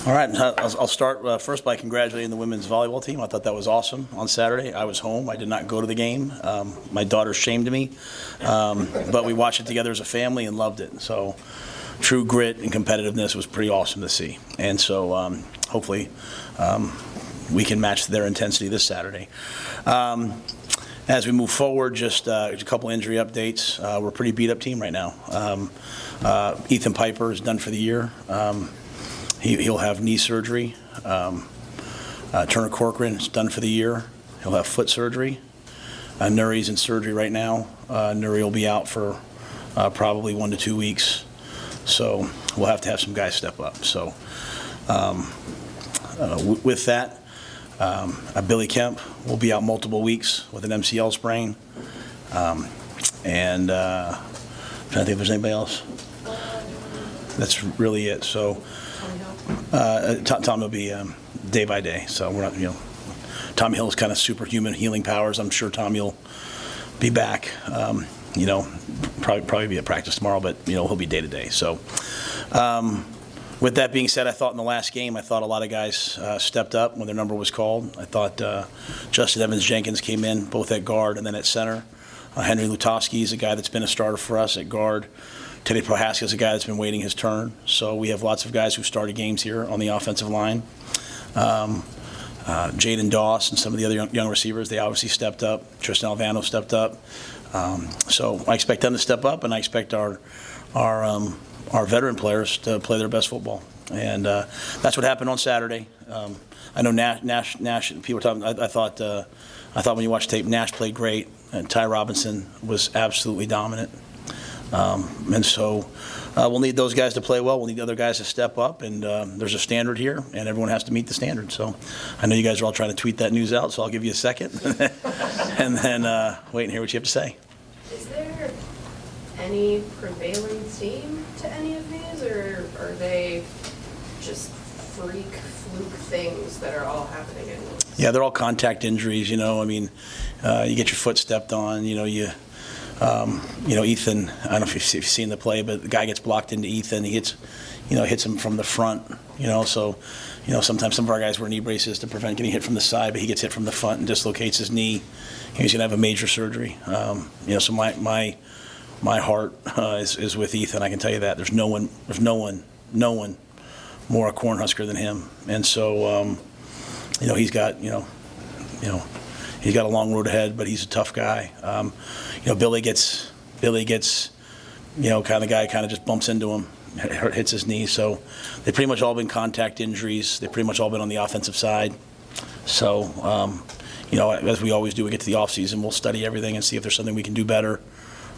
All right, I'll start first by congratulating the women's volleyball team. I thought that was awesome on Saturday. I was home. I did not go to the game. My daughter shamed me, but we watched it together as a family and loved it. So true grit and competitiveness was pretty awesome to see. And so hopefully we can match their intensity this Saturday. As we move forward, just a couple injury updates. We're a pretty beat-up team right now. Ethan Piper is done for the year. He'll have knee surgery. Turner Corcoran is done for the year. He'll have foot surgery. Nuri's in surgery right now. Nuri will be out for probably 1 to 2 weeks. So we'll have to have some guys step up. So with that, Billy Kemp will be out multiple weeks with an MCL sprain. And I'm trying to think if there's anybody else. That's really it. So Tom will be day by day. So we're not, Tommy Hill's kind of superhuman healing powers. I'm sure Tommy will be back. Probably be at practice tomorrow, but he'll be day to day. So with that being said, I thought in the last game, a lot of guys stepped up when their number was called. I thought Justin Evans-Jenkins came in both at guard and then at center. Henry Lutovsky is a guy that's been a starter for us at guard. Teddy Prohaska is a guy that's been waiting his turn. So we have lots of guys who started games here on the offensive line. Jaden Doss and some of the other young receivers, they obviously stepped up. Tristan Alvano stepped up. So I expect them to step up, and I expect our veteran players to play their best football. And that's what happened on Saturday. I know Nash people were talking, I thought when you watch tape, Nash played great, and Ty Robinson was absolutely dominant. And so we'll need those guys to play well. We'll need other guys to step up, and there's a standard here, and everyone has to meet the standard. So I know you guys are all trying to tweet that news out, so I'll give you a second, and then wait and hear what you have to say. Is there any prevailing theme to any of these, or are they just freak, fluke things that are all happening at once? Yeah, they're all contact injuries, you get your foot stepped on, Ethan, I don't know if you've seen the play, but the guy gets blocked into Ethan. He hits him from the front, so, sometimes some of our guys wear knee braces to prevent getting hit from the side, but he gets hit from the front and dislocates his knee. He's going to have a major surgery. So my heart is with Ethan. I can tell you that. There's no one more a Cornhusker than him. And so, he's got, he's got a long road ahead, but he's a tough guy. Billy gets, kind of the guy kind of just bumps into him, hits his knee. So they've pretty much all been contact injuries. They've pretty much all been on the offensive side. So, as we always do, we get to the offseason, we'll study everything and see if there's something we can do better.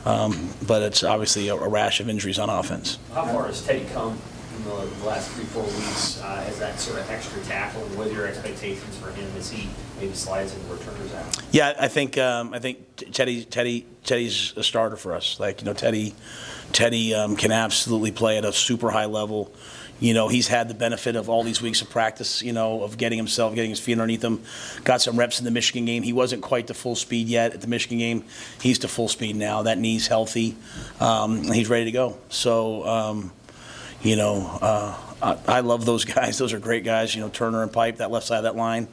But it's obviously a rash of injuries on offense. How far has Teddy come in the last 3-4 weeks as that sort of extra tackle, and what are your expectations for him as he maybe slides and returners out? Yeah, I think Teddy's a starter for us. Teddy can absolutely play at a super high level. He's had the benefit of all these weeks of practice, of getting his feet underneath him. Got some reps in the Michigan game. He wasn't quite to full speed yet at the Michigan game. He's to full speed now. That knee's healthy. He's ready to go. So, I love those guys. Those are great guys, Turner and Pipe, that left side of that line.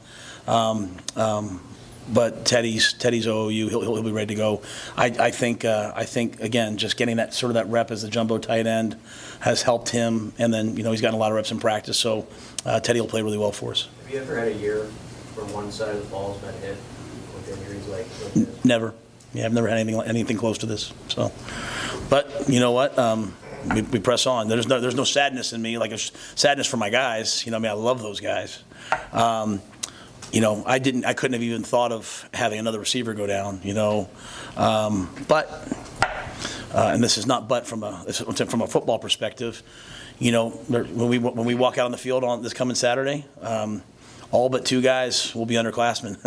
But Teddy's OU. He'll be ready to go. I think again, just getting that sort of that rep as the jumbo tight end has helped him. And then he's gotten a lot of reps in practice. So Teddy will play really well for us. Have you ever had a year where one side of the ball's been hit with injuries like this? Never. Yeah, I've never had anything close to this. So, but you know what? We press on. There's no sadness in me. Like it's sadness for my guys. I love those guys. I couldn't have even thought of having another receiver go down, but, and this is not but from a football perspective, when we walk out on the field on this coming Saturday, all but 2 guys will be underclassmen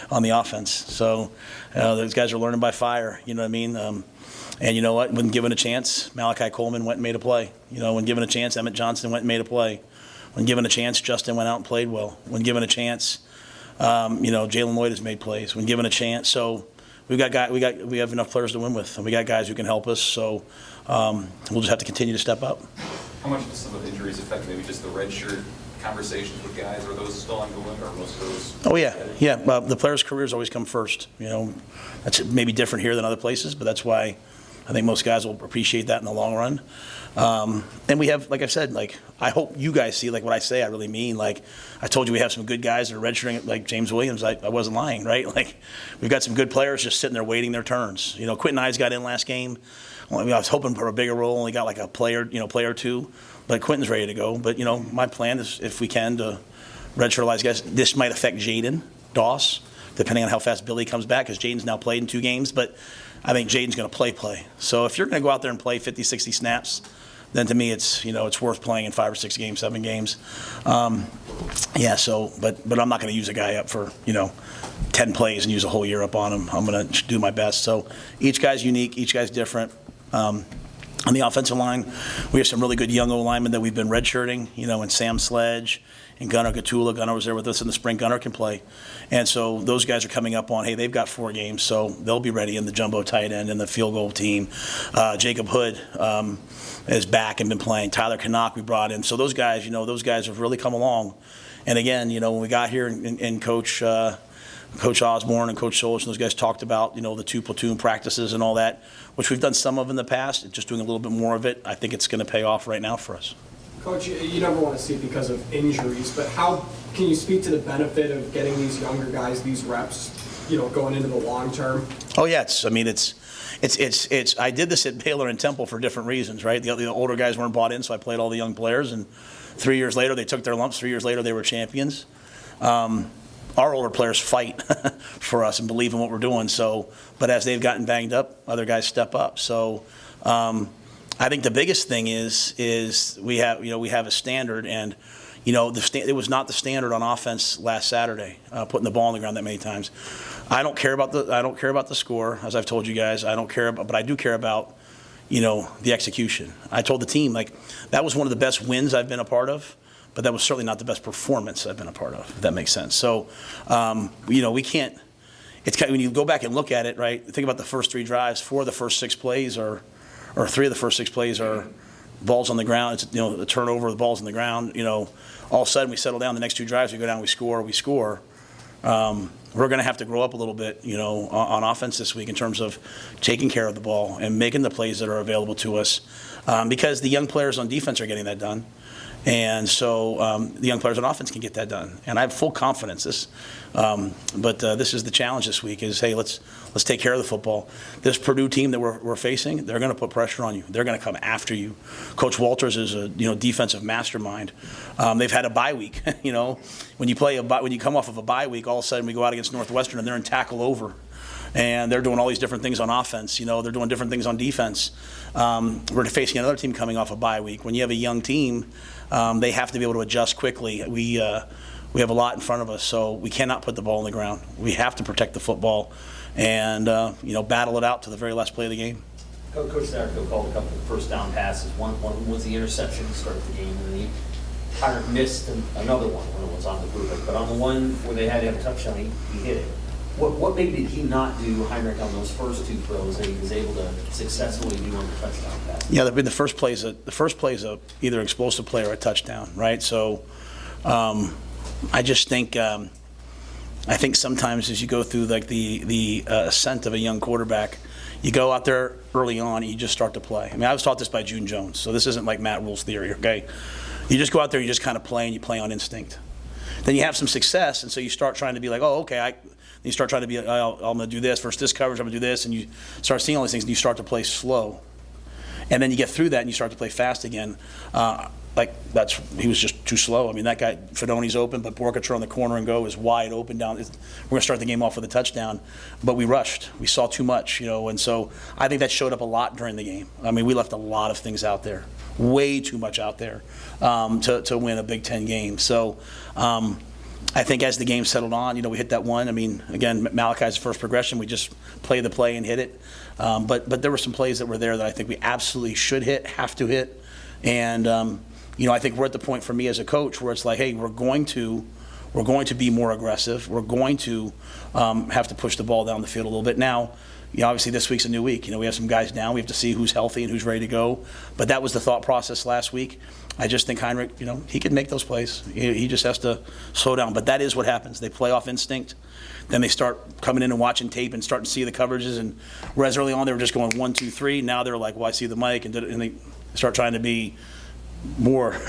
on the offense. So those guys are learning by fire, you know what I mean? And you know what? When given a chance, Malachi Coleman went and made a play. When given a chance, Emmett Johnson went and made a play. When given a chance, Justin went out and played well. When given a chance, Jalen Lloyd has made plays. When given a chance, so we have enough players to win with, and we got guys who can help us. So we'll just have to continue to step up. How much do some of the injuries affect maybe just the red shirt conversations with guys? Are those still ongoing, or most of those? Oh, yeah. The players' careers always come first. That's maybe different here than other places, but that's why I think most guys will appreciate that in the long run. And we have, like I said, I hope you guys see, what I say, I really mean. I told you we have some good guys that are registering, like James Williams. I wasn't lying, right? We've got some good players just sitting there waiting their turns. Quentin Ives got in last game. I was hoping for a bigger role. Only got a player or two. But Quentin's ready to go. But, my plan is, if we can, to redshirt guys. This might affect Jaden Doss, depending on how fast Billy comes back, because Jaden's now played in 2 games. But I think Jaden's going to play. So if you're going to go out there and play 50, 60 snaps, then to me it's worth playing in 5 or 6 games, 7 games. But I'm not going to use a guy up for 10 plays and use a whole year up on him. I'm going to do my best. So each guy's unique, each guy's different. On the offensive line, we have some really good young O-linemen that we've been redshirting, and Sam Sledge and Gunnar Gatula. Gunnar was there with us in the spring. Gunnar can play. And so those guys are coming up on, hey, they've got 4 games, so they'll be ready in the jumbo tight end and the field goal team. Jacob Hood is back and been playing. Tyler Canuck we brought in. So those guys, have really come along. And again, when we got here and Coach Osborne and Coach Solich and those guys talked about, the 2 platoon practices and all that, which we've done some of in the past, just doing a little bit more of it. I think it's going to pay off right now for us. Coach, you never want to see it because of injuries, but how can you speak to the benefit of getting these younger guys these reps, going into the long term? Oh yeah, I did this at Baylor and Temple for different reasons, right? The older guys weren't bought in, so I played all the young players, and 3 years later they took their lumps. 3 years later they were champions. Our older players fight for us and believe in what we're doing. So, but as they've gotten banged up, other guys step up. So, I think the biggest thing is we have a standard, and it was not the standard on offense last Saturday, putting the ball on the ground that many times. I don't care about the score, as I've told you guys. But I do care about the execution. I told the team that was one of the best wins I've been a part of. But that was certainly not the best performance I've been a part of, if that makes sense. So, we can't. It's when you go back and look at it, right? Think about the first 3 drives. 4 of the first 6 plays or 3 of the first 6 plays are balls on the ground. It's the turnover, the balls on the ground. All of a sudden we settle down. The next 2 drives we go down, we score. We're going to have to grow up a little bit, on offense this week in terms of taking care of the ball and making the plays that are available to us, because the young players on defense are getting that done. And so the young players on offense can get that done, and I have full confidence. This is the challenge this week: is hey, let's take care of the football. This Purdue team that we're facing, they're going to put pressure on you. They're going to come after you. Coach Walters is a defensive mastermind. They've had a bye week. When you come off of a bye week, all of a sudden we go out against Northwestern and they're in tackle over. And they're doing all these different things on offense. They're doing different things on defense. We're facing another team coming off a bye week. When you have a young team, they have to be able to adjust quickly. We have a lot in front of us, so we cannot put the ball on the ground. We have to protect the football and battle it out to the very last play of the game. Coach Satterfield called a couple of first down passes. One was the interception to start the game, and then he kind of missed another one when it was on the bootleg. But on the one where they had to have a touchdown, he hit it. What maybe did he not do, Heinrich, on those first 2 throws that he was able to successfully do on the touchdown pass? Yeah, the first play is either explosive play or a touchdown, right? So I just think I think sometimes as you go through the ascent of a young quarterback, you go out there early on and you just start to play. I mean, I was taught this by June Jones, so this isn't like Matt Rhule's theory, okay? You just go out there, you just kind of play, and you play on instinct. Then you have some success, and so you start trying to be like, oh, okay, you start trying to be, I'm going to do this versus this coverage, I'm going to do this, and you start seeing all these things, and you start to play slow. And then you get through that, and you start to play fast again. He was just too slow. I mean, that guy, Fedoni's open, but Borkacher on the corner and go is wide open down. We're going to start the game off with a touchdown, but we rushed. We saw too much, and so I think that showed up a lot during the game. I mean, we left a lot of things out there, way too much out there to win a Big Ten game. So I think as the game settled on, we hit that one. I mean, again, Malachi's first progression, we just play the play and hit it. But there were some plays that were there that I think we absolutely should hit, have to hit. And, I think we're at the point for me as a coach where it's like, hey, we're going to be more aggressive. We're going to have to push the ball down the field a little bit. Now, obviously this week's a new week. We have some guys down. We have to see who's healthy and who's ready to go. But that was the thought process last week. I just think Heinrich, he can make those plays. He just has to slow down. But that is what happens. They play off instinct. Then they start coming in and watching tape and starting to see the coverages. And whereas early on they were just going 1, 2, 3, now they're like, well, I see the mic, and they start trying to be more.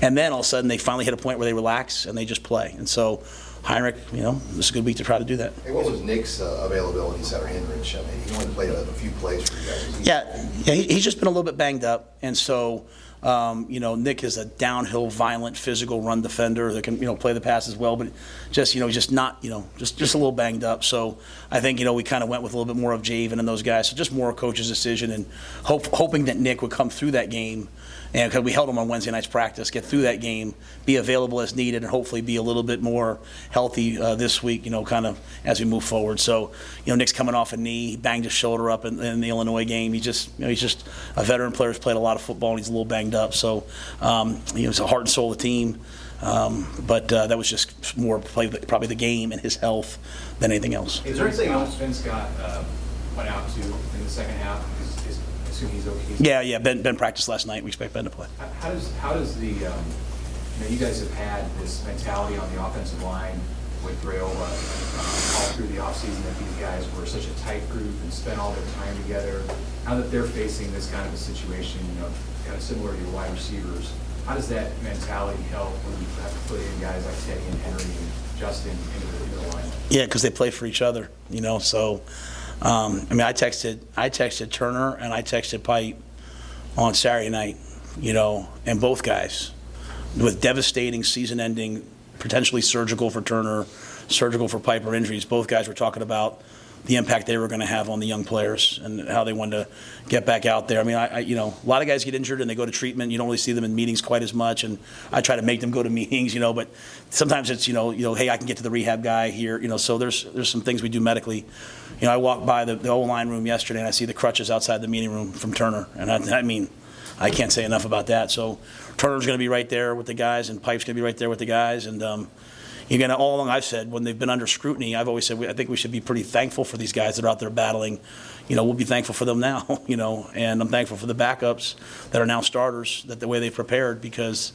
And then all of a sudden they finally hit a point where they relax and they just play. And so Heinrich, this is a good week to try to do that. Hey, what was Nick's availability, Saturday, Heinrich? I mean, he only played a few plays for you guys. Yeah, he's just been a little bit banged up, and so Nick is a downhill, violent, physical run defender that can play the pass as well, but just just not just a little banged up. So I think we kind of went with a little bit more of Javen and those guys. So just more a coach's decision, and hoping that Nick would come through that game. And because we held him on Wednesday night's practice, get through that game, be available as needed, and hopefully be a little bit more healthy this week, kind of as we move forward. So, Nick's coming off a knee, he banged his shoulder up in the Illinois game. He's just a veteran player who's played a lot of football, and he's a little banged up. So, he's the heart and soul of the team. But that was just more probably the game and his health than anything else. Is there anything else Ben Scott went out to in the second half? I assume he's okay. Yeah. Ben practiced last night. We expect Ben to play. How does the you guys have had this mentality on the offensive line with Rhule all through the offseason that these guys were such a tight group and spent all their time together. Now that they're facing this kind of a situation, kind of similar to your wide receivers, how does that mentality help when you have to put in guys like Teddy and Henry and Justin into the line? Yeah, because they play for each other, so I texted Turner and I texted Pipe on Saturday night, and both guys with devastating season-ending, potentially surgical for Turner, surgical for Piper injuries. Both guys were talking about the impact they were going to have on the young players and how they wanted to get back out there. A lot of guys get injured and they go to treatment. You don't really see them in meetings quite as much, and I try to make them go to meetings, but sometimes it's, hey, I can get to the rehab guy here, so there's some things we do medically. I walked by the O-line room yesterday and I see the crutches outside the meeting room from Turner, and I can't say enough about that. So Turner's going to be right there with the guys, and Pipe's going to be right there with the guys, and all along I've said when they've been under scrutiny, I've always said I think we should be pretty thankful for these guys that are out there battling. We'll be thankful for them now, and I'm thankful for the backups that are now starters, that the way they've prepared, because,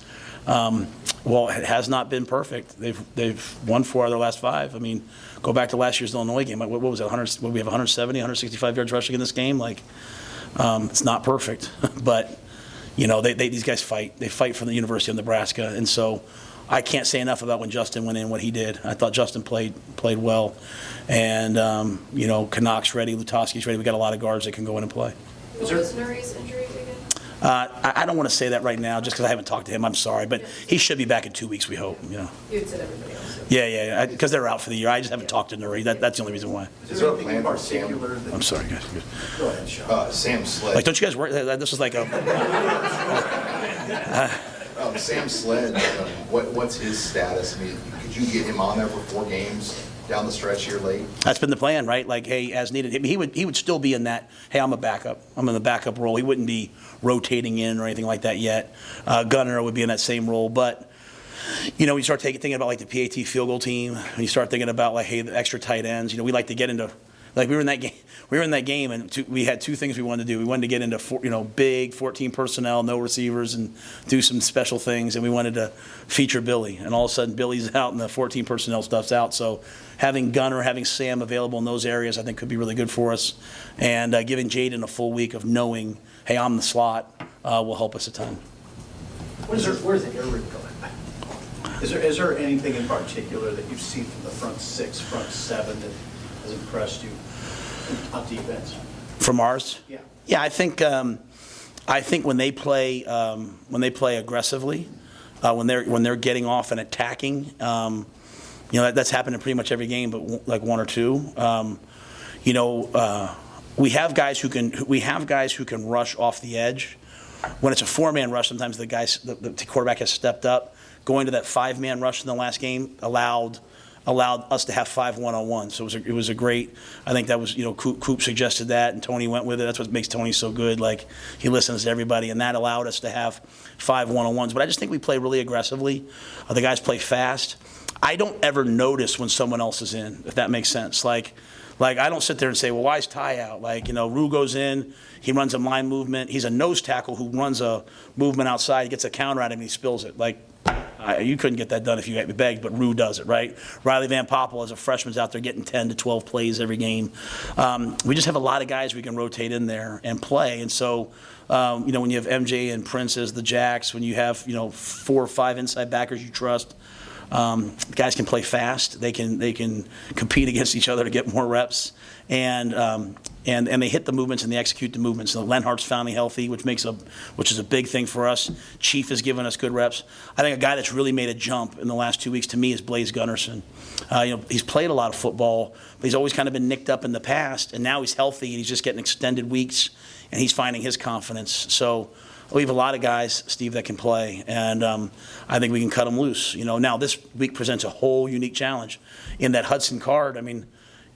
it has not been perfect. They've won 4 out of their last 5. Go back to last year's Illinois game. What was it, 100, we have 170, 165 yards rushing in this game? It's not perfect, but, these guys fight. They fight for the University of Nebraska, and so I can't say enough about when Justin went in, what he did. I thought Justin played well. And, Canucks ready, Lutoski's ready. We got a lot of guards that can go in and play. What was Nuri's injury again? I don't want to say that right now just because I haven't talked to him. I'm sorry. But he should be back in 2 weeks, we hope. You had said everybody else. Yeah. Because they're out for the year. I just haven't talked to Nuri. That's the only reason why. Is there anything in particular that... I'm sorry, guys. Go ahead, Sean. Sam Sled. Don't you guys work? This was like a... Sam Sled, what's his status? Could you get him on there for 4 games down the stretch here late? That's been the plan, right? Hey, as needed. He would still be in that, hey, I'm a backup. I'm in the backup role. He wouldn't be rotating in or anything like that yet. Gunner would be in that same role. But, when you start thinking about the PAT field goal team, when you start thinking about hey, the extra tight ends, we like to get into, we were in that game, and we had 2 things we wanted to do. We wanted to get into big 14 personnel, no receivers, and do some special things, and we wanted to feature Billy. And all of a sudden, Billy's out, and the 14 personnel stuff's out. So having Gunner, having Sam available in those areas, I think could be really good for us. And giving Jaden a full week of knowing, hey, I'm the slot, will help us a ton. Where's the air raid going? Is there anything in particular that you've seen from the front 6, front 7 that has impressed you on defense? From ours? Yeah. Yeah, I think when they play aggressively, when they're getting off and attacking, that's happened in pretty much every game, but 1 or 2. We have guys who can rush off the edge. When it's a 4-man rush, sometimes the quarterback has stepped up. Going to that 5-man rush in the last game allowed us to have 5 one-on-ones. So it was a great. I think that was Coop suggested that, and Tony went with it. That's what makes Tony so good. He listens to everybody, and that allowed us to have 5 one-on-ones. But I just think we play really aggressively. The guys play fast. I don't ever notice when someone else is in, if that makes sense. Like, I don't sit there and say, well, why is Ty out? Like, Rhule goes in, he runs a line movement. He's a nose tackle who runs a movement outside. He gets a counter at him and he spills it. Like, you couldn't get that done if you begged, but Rhule does it, right? Riley Van Poppel as a freshman's out there getting 10 to 12 plays every game. We just have a lot of guys we can rotate in there and play. And so, when you have MJ and Prince as the jacks, when you have, 4 or 5 inside backers you trust, guys can play fast. They can compete against each other to get more reps, and they hit the movements and they execute the movements. So Lenhart's finally healthy, which is a big thing for us. Chief has given us good reps. I think a guy that's really made a jump in the last 2 weeks to me is Blaze Gunnarsson. He's played a lot of football, but he's always kind of been nicked up in the past, and now he's healthy and he's just getting extended weeks, and he's finding his confidence. So we have a lot of guys, Steve, that can play, and I think we can cut them loose. Now this week presents a whole unique challenge in that Hudson Card.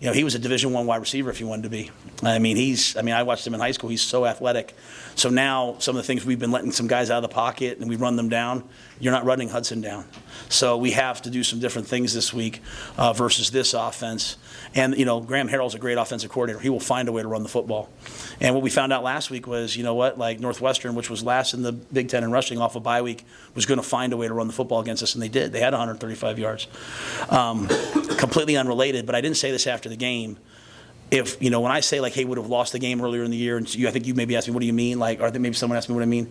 He was a Division I wide receiver if he wanted to be. I watched him in high school. He's so athletic. So now some of the things we've been letting some guys out of the pocket and we run them down, you're not running Hudson down. So we have to do some different things this week versus this offense. And, Graham Harrell's a great offensive coordinator. He will find a way to run the football. And what we found out last week was, like Northwestern, which was last in the Big Ten in rushing off a bye week, was going to find a way to run the football against us, and they did. They had 135 yards. Completely unrelated, but I didn't say this after the game. If, when I say, like, hey, would have lost the game earlier in the year, and I think you maybe asked me, what do you mean? Like, or maybe someone asked me what I mean.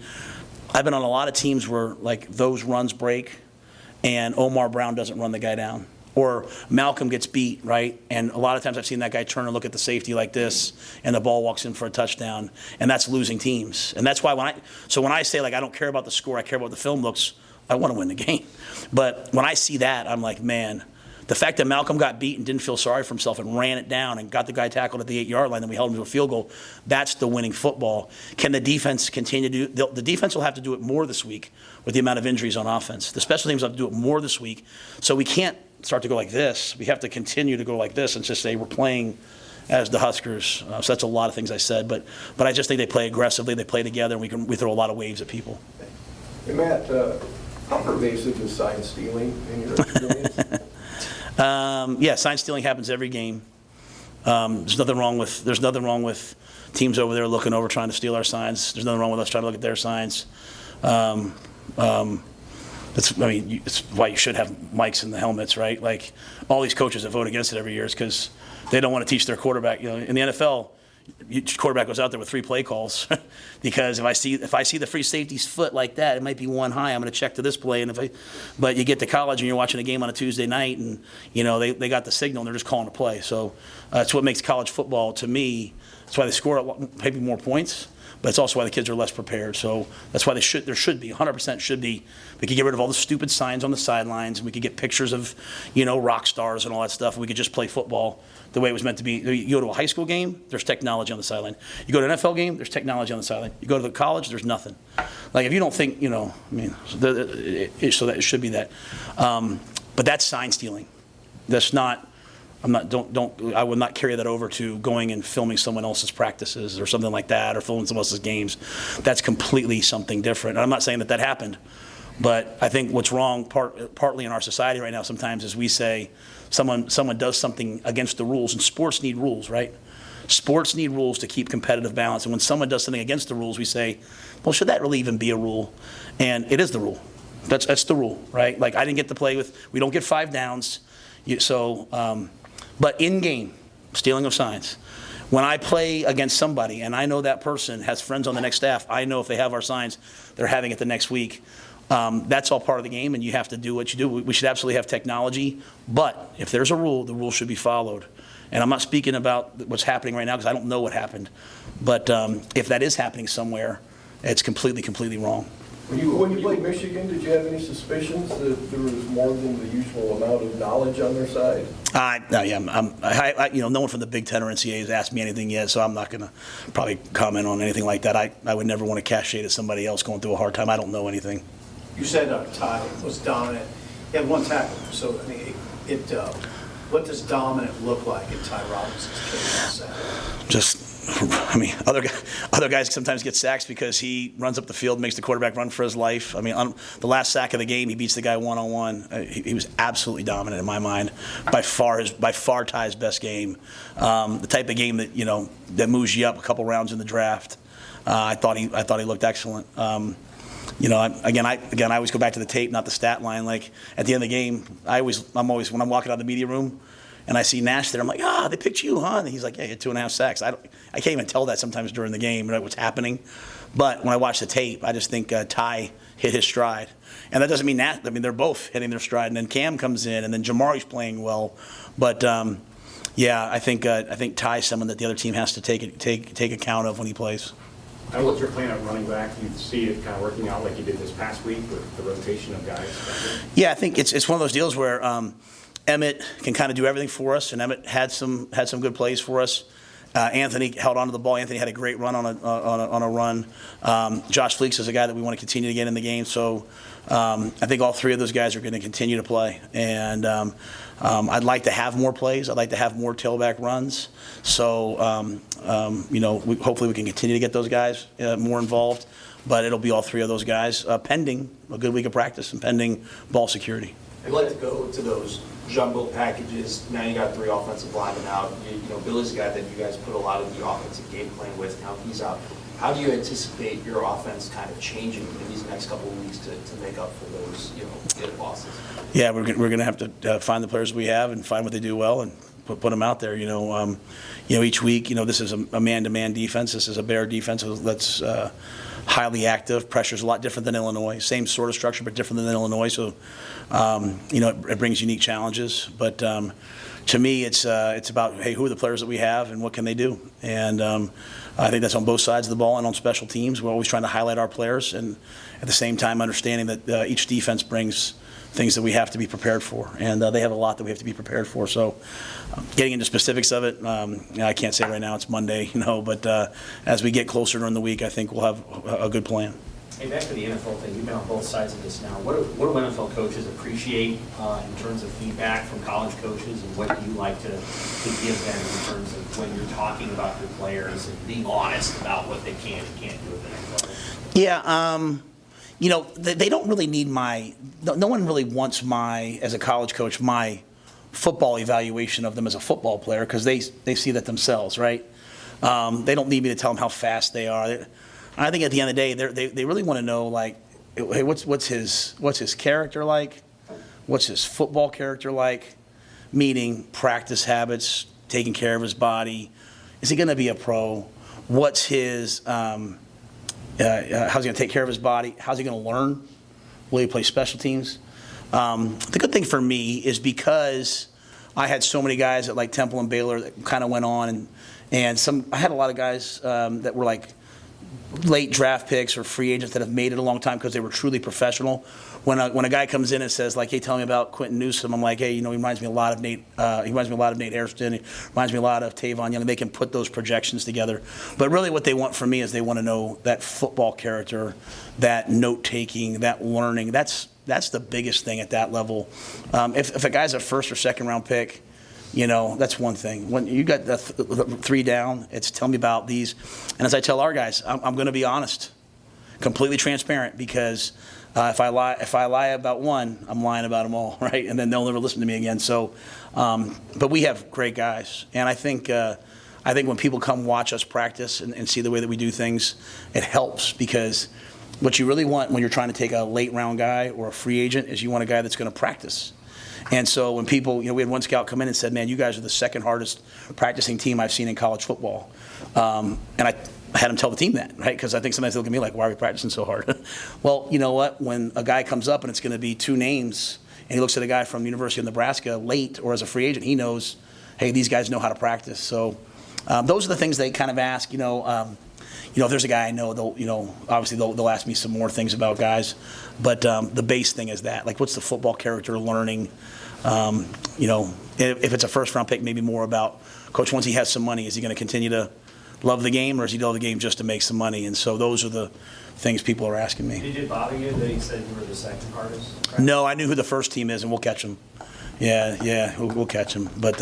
I've been on a lot of teams where, like, those runs break and Omar Brown doesn't run the guy down. Or Malcolm gets beat, right? And a lot of times I've seen that guy turn and look at the safety like this, and the ball walks in for a touchdown, and that's losing teams. And that's why when I say, like, I don't care about the score, I care about what the film looks, I want to win the game. But when I see that, I'm like, man, the fact that Malcolm got beat and didn't feel sorry for himself and ran it down and got the guy tackled at the 8-yard line, then we held him to a field goal, that's the winning football. Can the defense continue to do – the defense will have to do it more this week with the amount of injuries on offense. The special teams will have to do it more this week. So we can't start to go like this. We have to continue to go like this and just say we're playing as the Huskers. So that's a lot of things I said. But I just think they play aggressively. They play together, and we throw a lot of waves at people. Hey, Matt, how pervasive is sign stealing in your experience? Yeah, sign stealing happens every game. There's nothing wrong with teams over there looking over trying to steal our signs. There's nothing wrong with us trying to look at their signs. It's why you should have mics in the helmets, right? Like, all these coaches that vote against it every year is because they don't want to teach their quarterback. In the NFL, each quarterback goes out there with 3 play calls because if I see the free safety's foot like that, it might be one high. I'm going to check to this play. But you get to college and you're watching a game on a Tuesday night, and they got the signal and they're just calling a play. So that's what makes college football, to me. That's why they score maybe more points. But it's also why the kids are less prepared. So that's why there should be 100% should be. We could get rid of all the stupid signs on the sidelines, and we could get pictures of, rock stars and all that stuff. And we could just play football the way it was meant to be. You go to a high school game, there's technology on the sideline. You go to an NFL game, there's technology on the sideline. You go to the college, there's nothing. Like, if you don't think, so that it should be that. But that's sign stealing. That's not. I would not carry that over to going and filming someone else's practices or something like that, or filming someone else's games. That's completely something different. And I'm not saying that happened, but I think what's wrong partly in our society right now sometimes is we say someone does something against the rules, and sports need rules, right? Sports need rules to keep competitive balance. And when someone does something against the rules, we say, well, should that really even be a rule? And it is the rule. That's the rule, right? Like, I didn't get to play with, we don't get 5 downs. But in-game, stealing of signs. When I play against somebody and I know that person has friends on the next staff, I know if they have our signs, they're having it the next week. That's all part of the game, and you have to do what you do. We should absolutely have technology, but if there's a rule, the rule should be followed. And I'm not speaking about what's happening right now because I don't know what happened. But if that is happening somewhere, it's completely, completely wrong. When you played Michigan, did you have any suspicions that there was more than the usual amount of knowledge on their side? No one from the Big Ten or NCAA has asked me anything yet, so I'm not going to probably comment on anything like that. I would never want to cast shade at somebody else going through a hard time. I don't know anything. You said Ty was dominant. He had 1 tackle, so what does dominant look like in Ty Robinson's case on Saturday? Just I mean, other guys sometimes get sacks because he runs up the field, makes the quarterback run for his life. I mean, on the last sack of the game, he beats the guy one-on-one. He was absolutely dominant in my mind. By far Ty's best game. The type of game that that moves you up a couple rounds in the draft. I thought he looked excellent. I always go back to the tape, not the stat line. Like at the end of the game, I'm always when I'm walking out of the media room. And I see Nash there. I'm like, they picked you, huh? And he's like, yeah, you had 2.5 sacks. I can't even tell that sometimes during the game, right, what's happening. But when I watch the tape, I just think Ty hit his stride. And that doesn't mean Nash. I mean, they're both hitting their stride. And then Cam comes in, and then Jamari's playing well. But I think Ty's someone that the other team has to take account of when he plays. And what's your plan at running back? Do you see it kind of working out like you did this past week with the rotation of guys? Yeah, I think it's one of those deals where Emmett can kind of do everything for us, and Emmett had some good plays for us. Anthony held onto the ball. Anthony had a great run on a run. Josh Fleeks is a guy that we want to continue to get in the game. So I think all three of those guys are going to continue to play. And I'd like to have more plays. I'd like to have more tailback runs. So hopefully we can continue to get those guys more involved. But it'll be all three of those guys, pending a good week of practice and pending ball security. I'd like to go to those jumbo packages. Now you got 3 offensive linemen out. Billy's a guy that you guys put a lot of the offensive game plan with. Now he's out. How do you anticipate your offense kind of changing in these next couple of weeks to make up for those, get losses? Yeah, we're going to have to find the players we have and find what they do well and put them out there. Each week, this is a man-to-man defense. This is a bear defense that's highly active. Pressure's a lot different than Illinois. Same sort of structure, but different than Illinois. So, it brings unique challenges. But to me, it's about, hey, who are the players that we have and what can they do? And I think that's on both sides of the ball and on special teams. We're always trying to highlight our players and at the same time understanding that each defense brings things that we have to be prepared for. And they have a lot that we have to be prepared for. So getting into specifics of it, I can't say right now. It's Monday, but as we get closer during the week, I think we'll have a good plan. Hey, back to the NFL thing. You've been on both sides of this now. What do NFL coaches appreciate in terms of feedback from college coaches, and what do you like to give them in terms of when you're talking about your players and being honest about what they can and can't do at the next level? Yeah, they don't really need no one really wants as a college coach, my football evaluation of them as a football player because they see that themselves, right? They don't need me to tell them how fast they are. I think at the end of the day, they really want to know, like, hey, what's his character like? What's his football character like? Meaning practice habits, taking care of his body. Is he going to be a pro? What's his how's he going to take care of his body? How's he going to learn? Will he play special teams? The good thing for me is because I had so many guys at like Temple and Baylor that kind of went on, and I had a lot of guys that were like late draft picks or free agents that have made it a long time because they were truly professional. When a guy comes in and says like, "Hey, tell me about Quentin Newsome," I'm like, "Hey, he reminds me a lot of Nate. He reminds me a lot of Nate Hairston. He reminds me a lot of Tavon Young." They can put those projections together. But really, what they want from me is they want to know that football character, that note taking, that learning. That's the biggest thing at that level. If a guy's a first or second round pick, that's one thing. When you got the 3 down, it's tell me about these. And as I tell our guys, I'm going to be honest, completely transparent, because if I lie about one, I'm lying about them all, right? And then they'll never listen to me again. So, but we have great guys, and I think when people come watch us practice and see the way that we do things, it helps, because what you really want when you're trying to take a late round guy or a free agent is you want a guy that's going to practice. And so when people, we had one scout come in and said, "Man, you guys are the second hardest practicing team I've seen in college football." And I had him tell the team that, right? Because I think sometimes they look at me like, "Why are we practicing so hard?" Well, you know what? When a guy comes up and it's going to be 2 names, and he looks at a guy from the University of Nebraska late or as a free agent, he knows, hey, these guys know how to practice. So those are the things they kind of ask. If there's a guy I know, obviously they'll ask me some more things about guys. But the base thing is that, like, what's the football character learning? If it's a first-round pick, maybe more about, coach, once he has some money, is he going to continue to love the game, or is he love the game just to make some money? And so those are the things people are asking me. Did it bother you that he said you were the second hardest? No, I knew who the first team is, and we'll catch them. Yeah, we'll catch them. But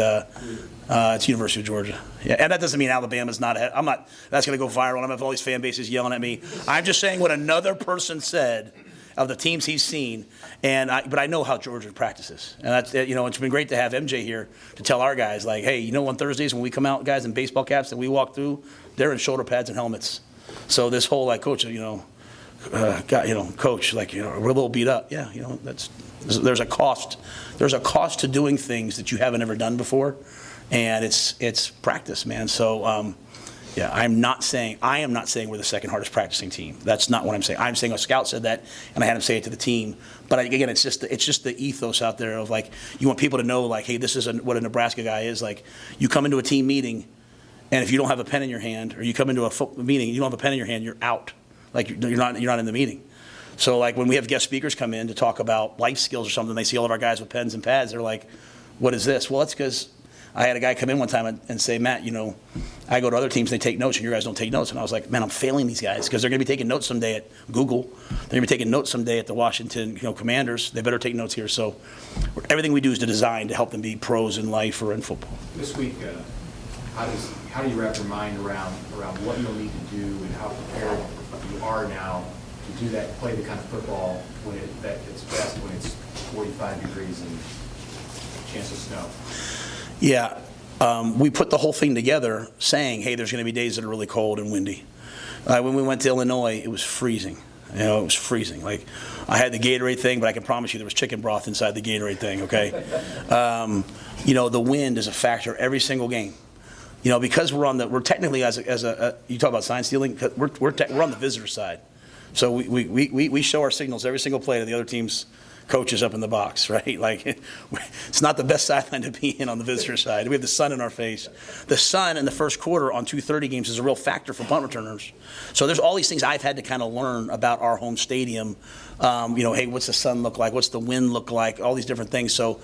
It's University of Georgia. Yeah, and that doesn't mean Alabama's not ahead. That's going to go viral. I'm going to have all these fan bases yelling at me. I'm just saying what another person said of the teams he's seen, but I know how Georgia practices. And that's, it's been great to have MJ here to tell our guys, like, hey, on Thursdays when we come out, guys, in baseball caps and we walk through, they're in shoulder pads and helmets. So this whole, like, coach, coach, like, we're a little beat up. Yeah, there's a cost. There's a cost to doing things that you haven't ever done before, and it's practice, man. So, yeah, I am not saying we're the second hardest practicing team. That's not what I'm saying. I'm saying a scout said that, and I had him say it to the team. But again, it's just the ethos out there of, like, you want people to know, like, hey, this is what a Nebraska guy is. Like, you come into a team meeting, and if you don't have a pen in your hand, or you come into a meeting, you don't have a pen in your hand, you're out. Like, you're not in the meeting. So, like, when we have guest speakers come in to talk about life skills or something, they see all of our guys with pens and pads. They're like, what is this? Well, that's because I had a guy come in one time and say, Matt, I go to other teams and they take notes and your guys don't take notes. And I was like, man, I'm failing these guys because they're going to be taking notes someday at Google. They're going to be taking notes someday at the Washington Commanders. They better take notes here. So everything we do is designed to help them be pros in life or in football. This week, how do you wrap your mind around what you'll need to do and how prepared you are now to do that, play the kind of football that it's best when it's 45 degrees and chance of snow? Yeah, we put the whole thing together saying, hey, there's going to be days that are really cold and windy. When we went to Illinois, it was freezing. It was freezing. Like, I had the Gatorade thing, but I can promise you there was chicken broth inside the Gatorade thing, okay? The wind is a factor every single game. Because we're technically, as a you talk about sign stealing, we're on the visitor side. So we show our signals every single play to the other team's coaches up in the box, right? Like, it's not the best sideline to be in on the visitor side. We have the sun in our face. The sun in the first quarter on 2:30 games is a real factor for punt returners. So there's all these things I've had to kind of learn about our home stadium. Hey, what's the sun look like? What's the wind look like? All these different things. So,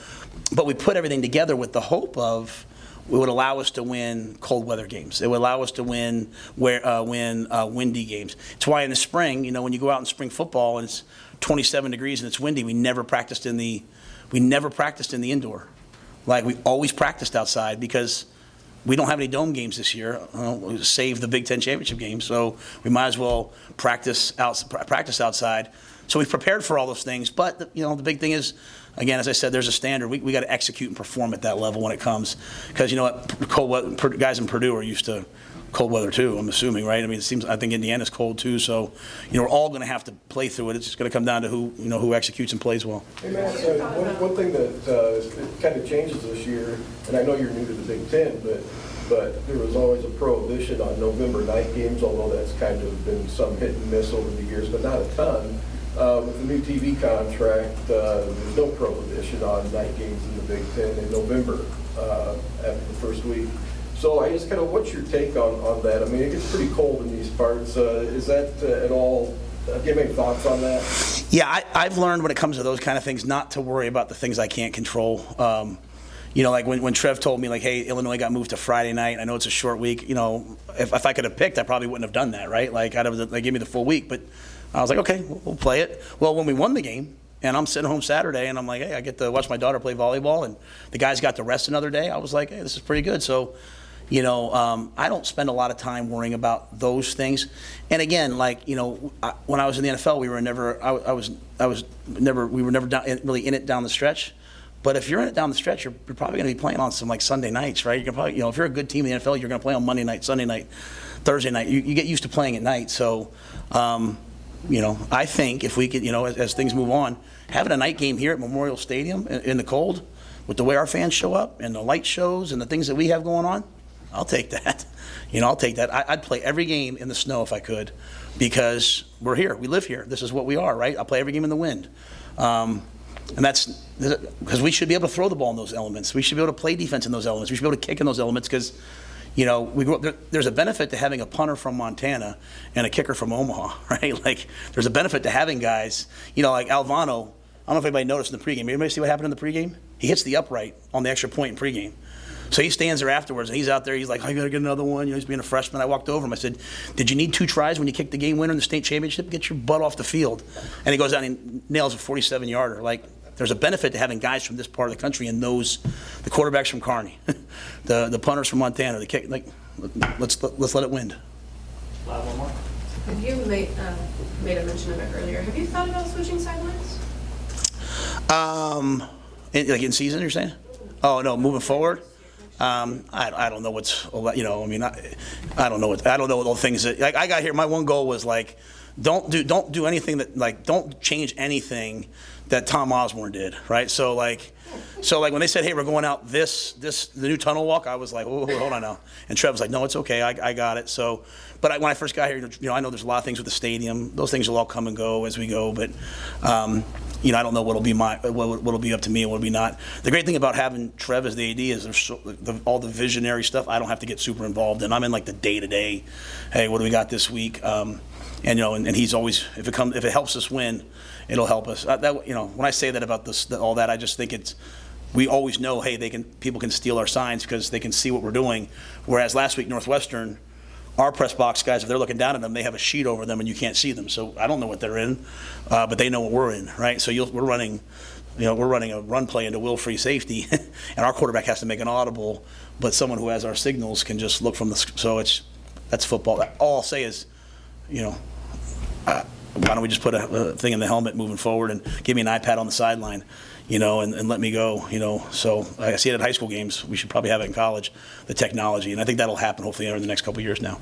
but we put everything together with the hope of it would allow us to win cold weather games. It would allow us to win windy games. It's why in the spring, when you go out in spring football and it's 27 degrees and it's windy, we never practiced in the indoor. Like, we always practiced outside because we don't have any dome games this year. Save the Big Ten championship game, so we might as well practice outside. So we've prepared for all those things, but the big thing is, again, as I said, there's a standard. We got to execute and perform at that level when it comes, because cold weather, guys in Purdue are used to cold weather too, I'm assuming, right? I mean, I think Indiana's cold too, so we're all going to have to play through it. It's just going to come down to who executes and plays well. Hey, Matt, one thing that kind of changes this year, and I know you're new to the Big Ten, but there was always a prohibition on November night games, although that's kind of been some hit and miss over the years, but not a ton. With the new TV contract, there's no prohibition on night games in the Big Ten in November after the first week. So I just what's your take on that? I mean, it gets pretty cold in these parts. Is that at all, do you have any thoughts on that? Yeah, I've learned when it comes to those kind of things not to worry about the things I can't control. Like when Trev told me, like, hey, Illinois got moved to Friday night, I know it's a short week, if I could have picked, I probably wouldn't have done that, right? Like, they gave me the full week, but I was like, okay, we'll play it. Well, when we won the game, and I'm sitting home Saturday, and I'm like, hey, I get to watch my daughter play volleyball, and the guys got to rest another day, I was like, hey, this is pretty good. So, I don't spend a lot of time worrying about those things. And again, like, when I was in the NFL, we were never really in it down the stretch. But if you're in it down the stretch, you're probably going to be playing on some, like, Sunday nights, right? You're probably, if you're a good team in the NFL, you're going to play on Monday night, Sunday night, Thursday night. You get used to playing at night. So, I think if we could, as things move on, having a night game here at Memorial Stadium in the cold, with the way our fans show up and the light shows and the things that we have going on, I'll take that. I'll take that. I'd play every game in the snow if I could, because we're here. We live here. This is what we are, right? I'll play every game in the wind. And that's because we should be able to throw the ball in those elements. We should be able to play defense in those elements. We should be able to kick in those elements because, we grew up, there's a benefit to having a punter from Montana and a kicker from Omaha, right? Like, there's a benefit to having guys, like Alvano. I don't know if anybody noticed in the pregame. Anybody see what happened in the pregame? He hits the upright on the extra point in pregame. So he stands there afterwards, and he's out there. He's like, I got to get another one. He's being a freshman. I walked over him. I said, did you need 2 tries when you kicked the game winner in the state championship? Get your butt off the field. And he goes out and he nails a 47-yarder. Like, there's a benefit to having guys from this part of the country and the quarterbacks from Kearney, the punters from Montana, the kick, like, let's let it wind. One more. Have you made a mention of it earlier? Have you thought about switching sidelines? Like in season, you're saying? Oh, no, moving forward? I don't know what's, I mean, I don't know all the things that, like, I got here, my one goal was like, don't do anything that, like, don't change anything that Tom Osborne did, right? So like when they said, hey, we're going out the new tunnel walk, I was like, oh, hold on now. And Trev was like, no, it's okay, I got it. So, but when I first got here, I know there's a lot of things with the stadium. Those things will all come and go as we go, but, I don't know what'll be up to me and what'll be not. The great thing about having Trev as the AD is there's all the visionary stuff I don't have to get super involved in. I'm in like the day-to-day, hey, what do we got this week? And he's always, if it helps us win, it'll help us. When I say that about all that, I just think we always know, hey, people can steal our signs because they can see what we're doing. Whereas last week, Northwestern, our press box guys, if they're looking down at them, they have a sheet over them and you can't see them. So I don't know what they're in, but they know what we're in, right? So we're running a run play into will-free safety, and our quarterback has to make an audible, but someone who has our signals can just look from so that's football. All I'll say is, why don't we just put a thing in the helmet moving forward and give me an iPad on the sideline, and let me go, So I see it at high school games. We should probably have it in college, the technology, and I think that'll happen hopefully over the next couple of years now.